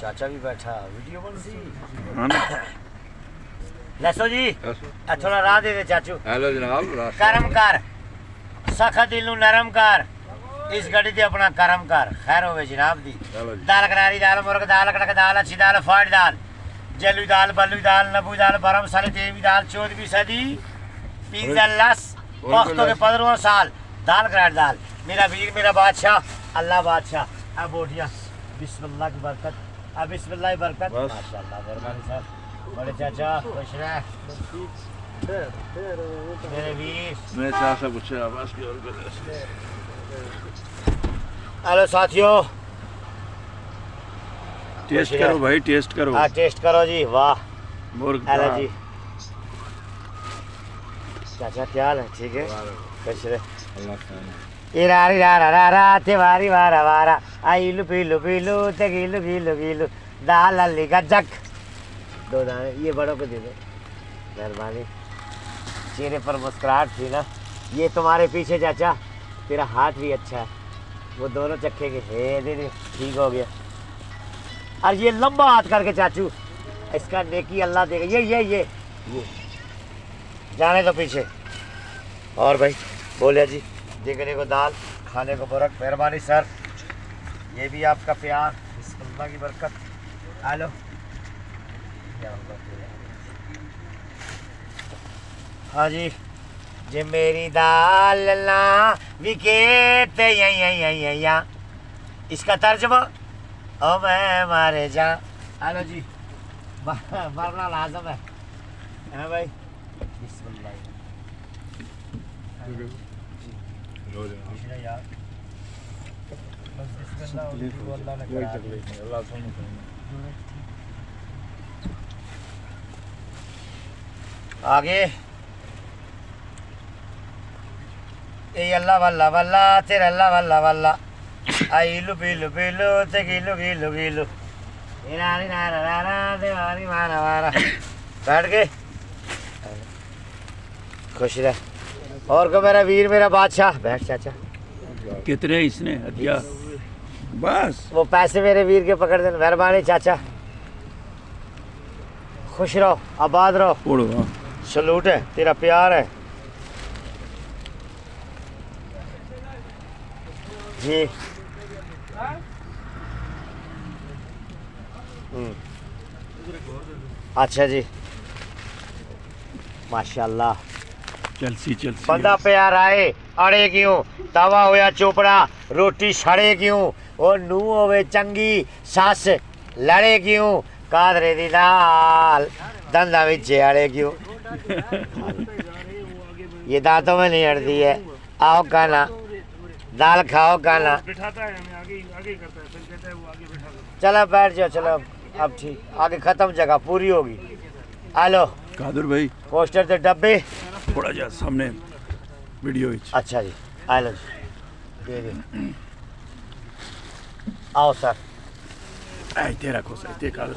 चाचा भी बैठा वीडियो बन सी हाँ ना। लसो जी थोड़ा राह दे दे चाचू। हेलो जनाब। करम कर सखा दिल नू नरम कर इस गड्डी ते अपना करम कर खैर होवे जनाब दी। दाल करारी दाल मुर्ग दाल कड़क दाल अच्छी दाल फाड़ दाल जलू दाल बल्लू दाल नबू दाल बरम साले देवी दाल 14वीं सदी पिज़्ज़ा लस वक्तों के 15वां साल दाल करार दाल मेरा वीर मेरा बादशाह अल्लाह बादशाह। अब बोटिया बिस्मिल्लाह की बरकत अब बिस्मिल्लाह की बरकत माशाल्लाह मेहरबानी साहब बड़े चाचा खुश रह मेरे वीर। मैं चाचा पूछे आवाज की और हेलो साथियों टेस्ट करो भाई टेस्ट करो। हाँ टेस्ट करो जी वाह मुर्ग हेलो जी चाचा क्या हाल है ठीक है खुश रहे। इरारी रारा रारा तिवारी वारा वारा आइलू पीलू पीलू तगीलू गीलू गीलू दाल अली गजक दो दाने ये बड़ों को दे दो मेहरबानी। चेहरे पर मुस्कुराहट थी ना ये तुम्हारे पीछे चाचा तेरा हाथ भी अच्छा है वो दोनों चक्के के हे दे दे ठीक हो गया। और ये लंबा हाथ करके चाचू इसका नेकी अल्लाह देगा ये जाने दो पीछे। और भाई बोलिए जी देखने को दाल खाने को बरक मेहरबानी सर ये भी आपका प्यार बिस्मिल्लाह की बरकत। हेलो हाँ जी जे मेरी दाल ना विकेट या इसका तर्जमा ओ मैं मारे जा। हेलो जी मरना लाजम है भाई बिस्मिल्लाह यार आगे ए अल्लाह वल्ला वल्ला तेरा अल्लाह वल्ला वल्ला आइलू पीलू पीलू ते गिलू गिलू गिलू इरानी नारा नारा देवारी मारा मारा बैठ गए खुश रह। और को मेरा वीर मेरा बादशाह बैठ चाचा। कितने इसने हदिया बस वो पैसे मेरे वीर के पकड़ देना मेहरबानी चाचा खुश रहो आबाद रहो सलूट है तेरा प्यार है जी। अच्छा जी माशाल्लाह चलसी बंदा प्यार आए अड़े क्यों तवा होया चोपड़ा रोटी छड़े क्यों और नू होवे चंगी सस लड़े क्यों कादरे दी दाल दंदा विच अड़े क्यों ये दांतों में नहीं अड़ती है। आओ खाना दाल खाओ खाना बिठाता है हमें आगे करता है फिर कहता है वो आगे बिठा दो। चलो बैठ जाओ चलो अब ठीक आगे खत्म जगह पूरी होगी। हेलो कादर भाई पोस्टर ते डब्बे थोड़ा जा सामने वीडियो अच्छा जी हेलो जी दे दे आओ सर तेरा को सही कादर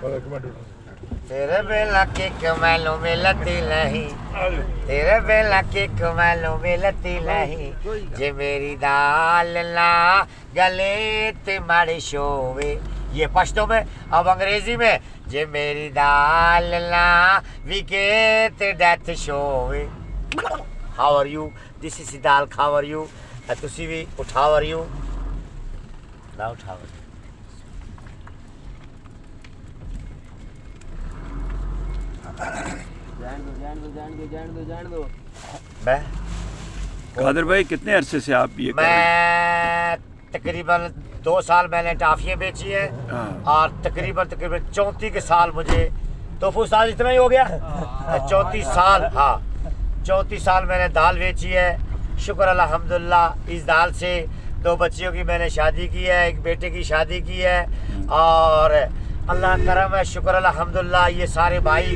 भाई तेरे बेला के कमालों में लती नहीं तेरे बेला के कमालों में लती नहीं जे मेरी दाल ना गले ते मारे शोवे ये पश्तो में अब अंग्रेजी में जे मेरी दाल ना विकेट डेथ शोवे। How are you this is Dal how are you तुसी भी उठाओ आर यू ना उठाओ जान दो मैं कादर भाई कितने अरसे से आप ये मैं तकरीबन 2 साल मैंने टाफियाँ बेची है और तकरीबन 34 के साल मुझे तो फुसाद इतना ही हो गया 34 साल हाँ 34 साल मैंने दाल बेची है शुक्र अल्हम्दुलिल्लाह इस दाल से 2 बच्चियों की मैंने शादी की है एक बेटे की शादी की है और अल्लाह करम है शुक्र अल्हम्दुलिल्लाह ये सारे भाई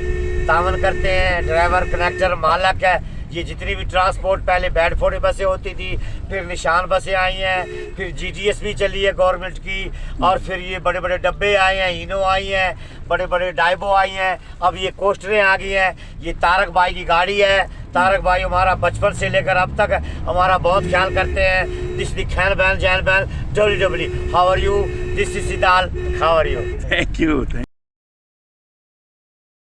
तावन करते हैं ड्राइवर कनेक्टर मालक है ये जितनी भी ट्रांसपोर्ट, पहले बेडफोर्ड बसें होती थी, फिर निशान बसें आई हैं, फिर GTS भी चली है गवर्नमेंट की, और फिर ये बड़े बड़े डब्बे आए हैं, इनो आई हैं, बड़े बड़े डाइबो आई हैं, अब ये कोस्टरें आ गई हैं। ये तारक भाई की गाड़ी है। तारक भाई हमारा बचपन से लेकर अब तक हमारा बहुत ख्याल करते हैं। दिस दी खैन बैन जैन बैन W how are you, this is सिदाल, how are you. Thank you.